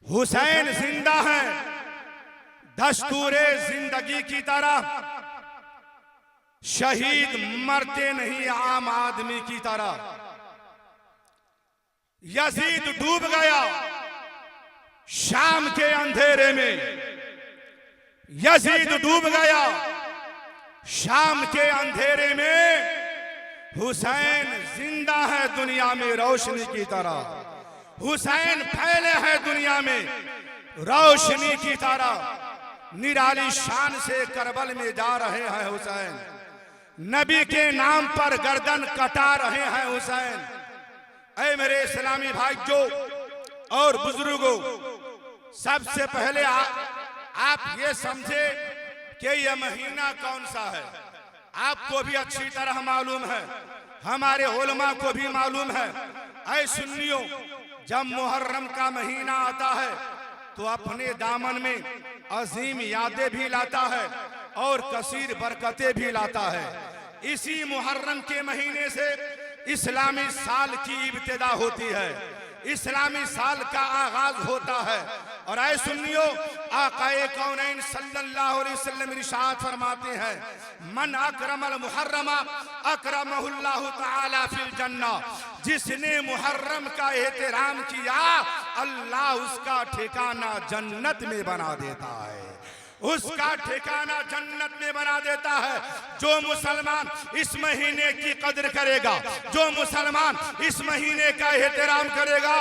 हुसैन जिंदा है दस्तूरे जिंदगी की तरह, शहीद मरते नहीं आम आदमी की तरह। यजीद डूब गया शाम के अंधेरे में, यजीद डूब गया शाम के अंधेरे में। हुसैन जिंदा है दुनिया में रोशनी की तरह, हुसैन फैले हैं दुनिया में रोशनी की तरह। निराली शान से करबल में जा रहे हैं हुसैन, नबी के नाम पर गर्दन कटा रहे हैं हुसैन। ऐ मेरे इस्लामी भाइयों और बुजुर्गों, सबसे पहले आप ये समझे कि यह महीना कौन सा है। आपको भी अच्छी तरह मालूम है, हमारे उलमा को भी मालूम है। ऐ सुन्नियों, जब मुहर्रम का महीना आता है तो अपने दामन में अजीम यादें भी लाता है और कसीर बरकतें भी लाता है। इसी मुहर्रम के महीने से इस्लामी साल की इब्तिदा होती है, इस्लामी साल का आगाज होता है। और ऐ सुन्नियों, आकाए कौनैन सल्लल्लाहु अलैहि वसल्लम इरशाद फरमाते हैं, मन अकरमल मुहर्रमा अकरमहुल्लाहु तआला फिल जन्ना। जिसने मुहर्रम का एहतराम किया अल्लाह उसका ठिकाना जन्नत में बना देता है, उसका ठिकाना जन्नत में बना देता है। जो मुसलमान इस महीने की कदर करेगा, जो मुसलमान इस महीने का एहतराम करेगा,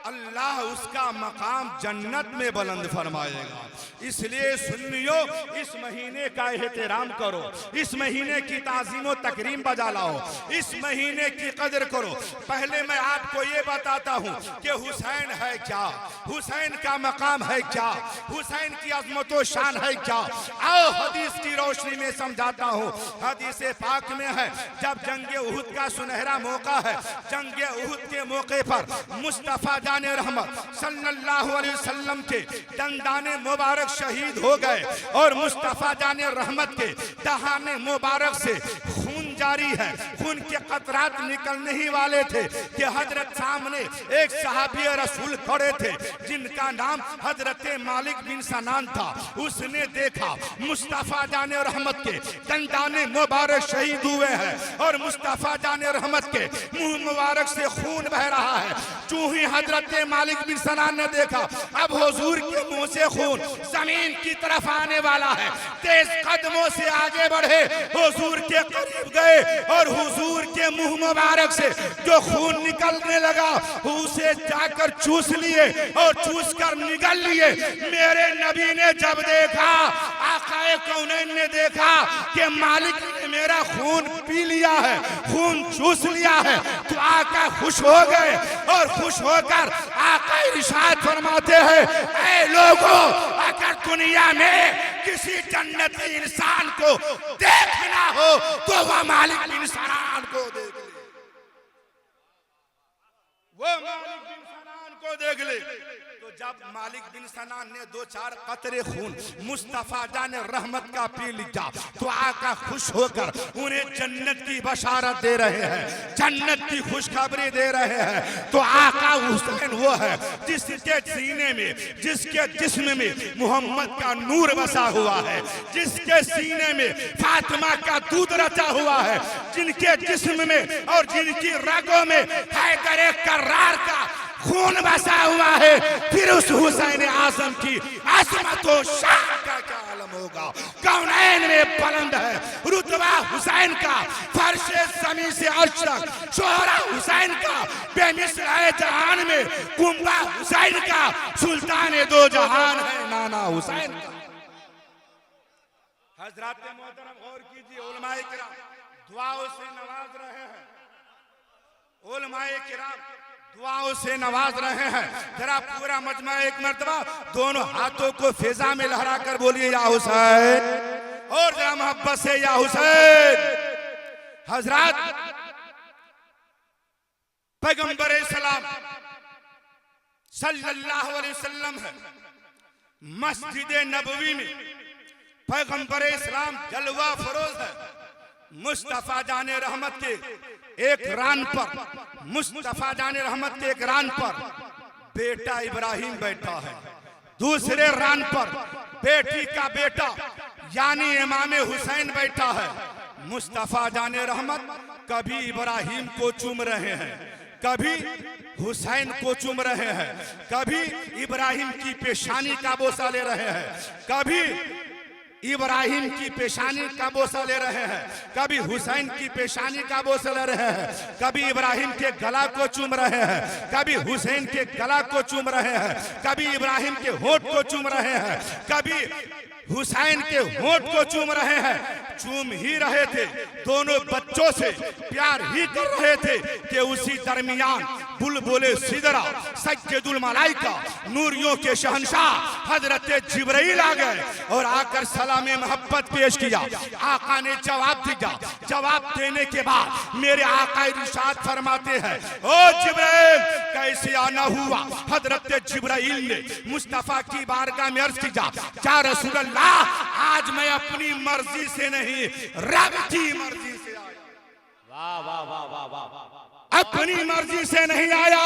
अल्लाह उसका मकाम जन्नत में बुलंद फरमाएगा। इसलिए सुन्नियों, इस महीने का एहतराम करो, इस महीने की ताज़ीम व तकरीम बजा लाओ, इस महीने की कदर करो। पहले मैं आपको ये बताता हूँ कि हुसैन है क्या, हुसैन का मकाम है क्या, हुसैन की अजमत व शान है क्या। आओ हदीस की रोशनी में समझाता हूँ। हदीस पाक में है, जब जंग उहुद का सुनहरा मौका है, जंग उहुद के मौके पर मुस्तफा जाने रहमत सल्लल्लाहु अलैहि वसल्लम के दंदाने मुबारक शहीद हो गए और मुस्तफा जाने रहमत के दहाने मुबारक से खून जारी है, खून के कतरात निकलने ही वाले थे कि हजरत सामने एक सहाबी रसूल खड़े थे जिनका नाम हजरत मालिक बिन सनान था। उसने देखा मुस्तफा जाने रहमत के दंदाने मुबारक शहीद हुए हैं और मुस्तफा जाने रहमत के मुंह मुबारक से खून बह रहा है। जो ही हजरत मालिक बिन सनान ने देखा अब हुजूर के मुंह से खून जमीन की तरफ आने वाला है, तेज कदमों से आगे बढ़े, हुजूर के करीब गए और हुजूर के मुंह मुबारक से जो खून निकलने लगा उसे जाकर चूस लिए और चूस कर निगल लिए। मेरे नबी ने जब देखा, आकाए कौनैन ने देखा कि मालिक ने मेरा खून पी लिया है, खून चूस लिया है, तो आका खुश हो गए और खुश होकर आका इरशाद फरमाते हैं, ऐ लोगों, अगर दुनिया में किसी जन्नती इंसान को देखना हो तो वह मालिक बिन सनान को देख ले, वो मालिक बिन सनान को देख ले। तो जब मालिक बिन सनान ने दो चार कतरे खून मुस्तफा जाने रहमत का पी लिया तो आका खुश होकर उन्हें जन्नत की बशारत दे रहे हैं, जन्नत की खुशखबरी दे रहे हैं। तो आका हुसैन वो है जिसके सीने में, जिसके जिस्म में मोहम्मद का नूर बसा हुआ है, जिसके सीने में फातिमा का दूध रचा हुआ है, जिनके जिस्म में और जिनकी रगों में हैदर कर्रार का खून बसा हुआ है। फिर उस हुसैन आजम की अजमत व शान का क्या आलम होगा। कौनैन में बुलंद है रुतबा हुसैन का, फर्शे ज़मीन से अर्श तक शोहरा हुसैन का, बेमिसल है जहान में कुंबा हुसैन का, सुल्तान दो जहान है नाना हुसैन का। हजरात मोहतरम गौर कीजिए, उलमाए किराम दुआओं से नवाज रहे हैं, उलमाए किराम दुआओं से नवाज रहे हैं। जरा पूरा मजमा एक मर्तबा दोनों हाथों को फिजा में लहरा कर बोलिए या हुसैन, और जरा मोहब्बत से या हुसैन। हजरात पैगंबर सलाम सल्लल्लाहु अलैहि वसल्लम है, मस्जिद नबवी में पैगंबर इस्लाम जलवा फरोज है। मुस्तफा जाने रहमत के एक रान पर, मुस्तफा जाने रहमत के एक रान पर बेटा इब्राहिम बैठा है, दूसरे रान पर बेटी का बेटा यानी इमाम हुसैन बैठा है। मुस्तफा जाने रहमत कभी इब्राहिम को चूम रहे हैं, कभी हुसैन को चूम रहे हैं, कभी इब्राहिम की पेशानी का बोसा ले रहे हैं, कभी इब्राहिम की पेशानी का बोसा ले रहे हैं, कभी हुसैन की पेशानी का बोसा ले रहे हैं, कभी इब्राहिम के गला को चूम रहे हैं, कभी हुसैन के गला को चूम रहे हैं, कभी इब्राहिम के होठ को चूम रहे हैं, कभी हुसैन के होठ को चूम रहे हैं। चूम ही रहे थे, दोनों बच्चों से प्यार ही कर रहे थे कि उसी दरमियान बुलबुले सिदरा सज्जदुल मलाइका नूरियों के शहंशाह हजरत जिब्राइल आ गए और आकर सलाम मोहब्बत पेश किया। आका ने जवाब दिया। जवाब देने के बाद मेरे आका इरशाद फरमाते हैं, ओ जिब्राइल कैसे आना हुआ? हजरत जिब्राइल ने मुस्तफा की बारगाह में अर्ज किया, या रसूल अल्लाह, आज मैं अपनी मर्जी से नहीं रब की मर्जी से आया। वाह वाह वाह वाह वाह, अपनी मर्जी से नहीं आया,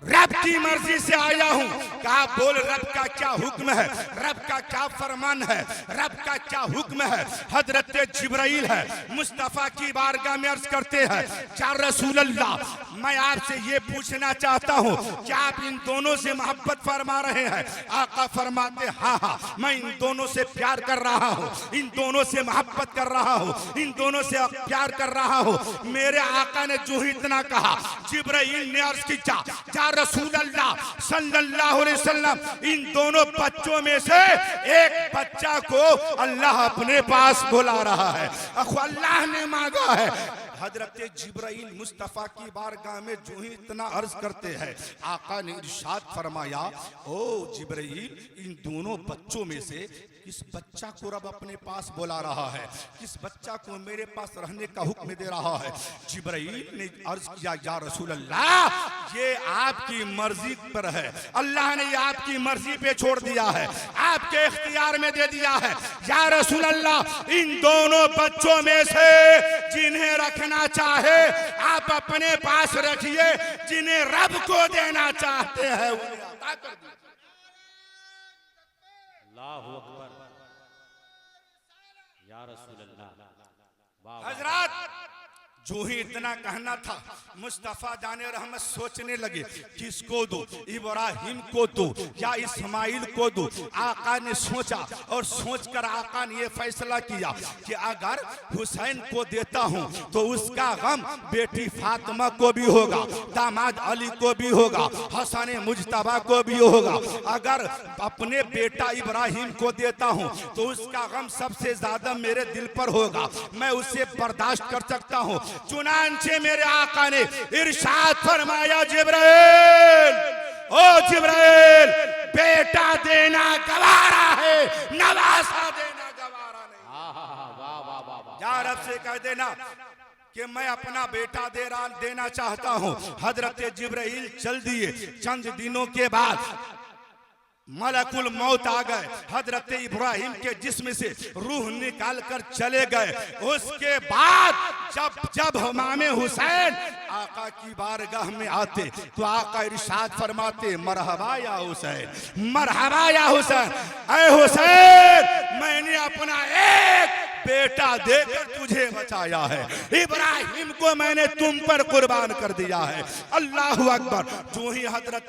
रब की मर्जी से आया हूं। कहा बोल रब का क्या हुक्म है, रब का क्या फरमान है, रब का क्या हुक्म है? हजरत जिब्राइल है मुस्तफा की बारगाह में अर्ज करते हैं, या रसूल अल्लाह, मैं आपसे ये पूछना चाहता हूं कि आप इन दोनों से मोहब्बत फरमा रहे हैं? आका फरमाते हाँ हाँ, मैं इन दोनों से प्यार कर रहा हूं, इन दोनों से मोहब्बत कर रहा हूं, इन दोनों से प्यार कर रहा हूं। मेरे आका ने जो ही इतना कहा, जिब्राइल ने अर्ज किया, या रसूल अल्लाह सल्लल्लाहु अलैहि वसल्लम, इन दोनों बच्चों में से एक बच्चा को अल्लाह अपने पास बुला रहा है, अल्लाह ने मांगा है। हजरत जिब्राइल मुस्तफा की बारगाह में जो ही इतना अर्ज करते हैं, आका ने इरशाद फरमाया, ओ जिब्राइल, इन दोनों बच्चों में से किस बच्चा को रब अपने पास बुला रहा है, किस बच्चा को मेरे पास रहने का हुक्म दे रहा है? जिब्राइल ने अर्ज किया, या रसूल अल्लाह, ये आपकी मर्जी पर है, अल्लाह ने ये आपकी मर्जी पे छोड़ दिया है, आपके इख्तियार में दे दिया है। या रसूल अल्लाह, इन दोनों बच्चों में से जिन्हें रखना चाहे आप अपने पास रखिए, जिन्हें रब को देना चाहते हैं उन्हें अता कर दीजिए। अल्लाहु अकबर, या रसूल अल्लाह। हजरत जो ही इतना कहना था, मुस्तफा जाने रहमत सोचने लगे किसको दो, इब्राहिम को दो या इस्माइल को दो। आका ने सोचा और सोचकर आका ने ये फैसला किया कि अगर हुसैन को देता हूं तो उसका गम बेटी फातिमा को भी होगा, दामाद अली को भी होगा, हसन मुजतबा को भी होगा। अगर अपने बेटा इब्राहिम को देता हूं तो उसका गम सबसे ज्यादा मेरे दिल पर होगा, मैं उसे बर्दाश्त कर सकता हूं। चुनांचे मेरे आका ने इरशाद फरमाया, जिब्राइल, ओ जिब्राइल, बेटा देना गवारा है, नवासा देना गवारा नहीं। या रब से कह देना कि मैं अपना बेटा देना चाहता हूं। हजरत जिब्राइल चल दिए। चंद दिनों के बाद मलकुल मौत आ गए, हजरत इब्राहिम के जिस्म से रूह निकाल कर चले गए। उसके बाद जब इमाम हुसैन आका की बारगाह में आते तो आका इरशाद फरमाते, मरहबा या हुसैन, मरहबा या हुसैन। ऐ हुसैन, मैंने अपना एक बेटा देकर तुझे बचाया है, इब्राहिम को मैंने तुम पर कुर्बान कर दिया है। अल्लाहु अकबर। जो ही हजरत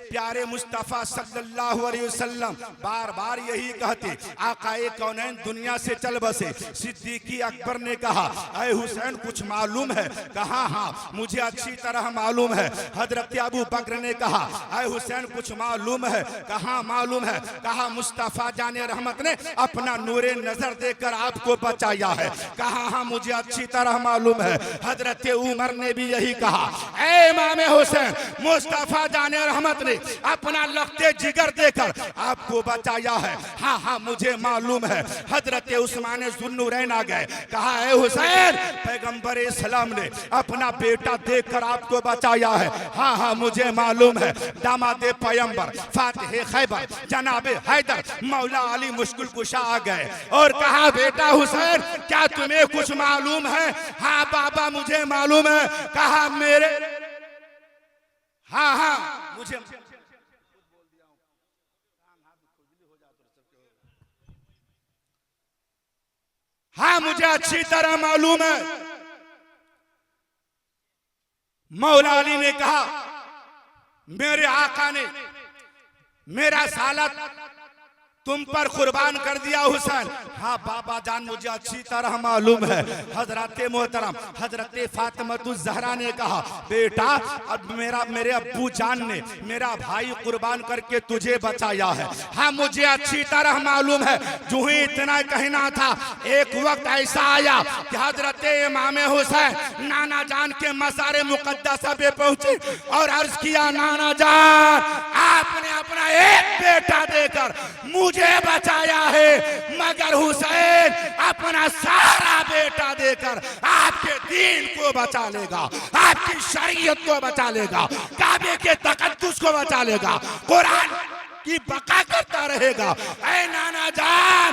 प्यारे मुस्तफा सल्लल्लाहु अलैहि वसल्लम बार बार यही कहते, आकाए कौनैन दुनिया से चल बसे। सिद्दीकी अकबर ने कहा, ऐ हुसैन कुछ मालूम है? कहा हाँ मुझे अच्छी तरह मालूम है। हजरत अबू बकर ने कहा, ऐ हुसैन कुछ मालूम है? कहा मालूम है। कहा मुस्तफा जाने रहमत ने अपना नूरे नजर देकर आपको बचाया है। कहा हाँ मुझे अच्छी तरह मालूम है। हजरत उमर ने भी यही कहा, ऐ इमाम हुसैन, मुस्तफा जाने रहमत ने अपना लखते जिगर देकर आपको बचाया है। हाँ हाँ मुझे मालूम है। हजरत उस्मान जुन्नूरैन आ गए, कहा ऐ हुसैन, पैगंबर इस्लाम ने अपना बेटा देकर आपको बचाया है। हाँ हाँ मुझे मालूम है। दामाद पैगंबर फातिह खैबर जनाब हैदर मौला अली मुश्किल कुशा आ गए और कहा, बेटा हुसैन क्या तुम्हें कुछ मालूम है? हाँ बाबा मुझे मालूम है। कहा मेरे हाँ हाँ मुझे हाँ मुझे अच्छी तरह मालूम है, मौला अली ने कहा मेरे आका ने मेरा साला तुम पर कुर्बान कर दिया हुसैन। हाँ बाबा जान मुझे अच्छी तरह मालूम है। हजरत मोहतरम हजरत फातिमा-तुज़-ज़हरा ने कहा बेटा अब मेरे अब्बू जान ने मेरा भाई कुर्बान करके तुझे बचाया है। हाँ मुझे अच्छी तरह मालूम है। जो ही इतना कहना था एक वक्त ऐसा आया कि हजरत इमाम हुसैन नाना जान के मज़ार मुक़द्दसा पे पहुंचे और अर्ज किया नाना जान आपने अपना एक बेटा देकर मुझे बचाया है, मगर हुसैन अपना सारा बेटा देकर आपके दीन को बचा लेगा, आपकी शरीयत को बचा लेगा, काबे के तकद्दुस को बचा लेगा, कुरान की बका करता रहेगा। ऐ नाना जान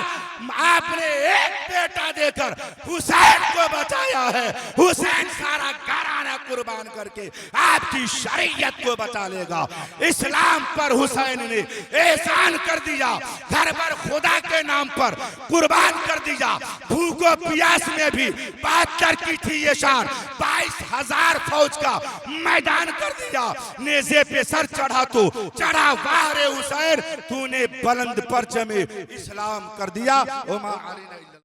आपने एक बेटा देकर हुसैन को बचाया है, हुसैन सारा घराना कुर्बान करके आपकी शरीयत को बचा लेगा। इस्लाम पर हुसैन ने एहसान कर दिया, घर पर खुदा के नाम पर कुर्बान कर दिया। भूखो प्यास में भी 72 की थी ये शान, 22,000 फौज का मैदान कर दिया। नेज़े पे सर चढ़ा तो चढ़ा वाह रे हुसैन, तूने बुलंद परचम इस्लाम कर दिया।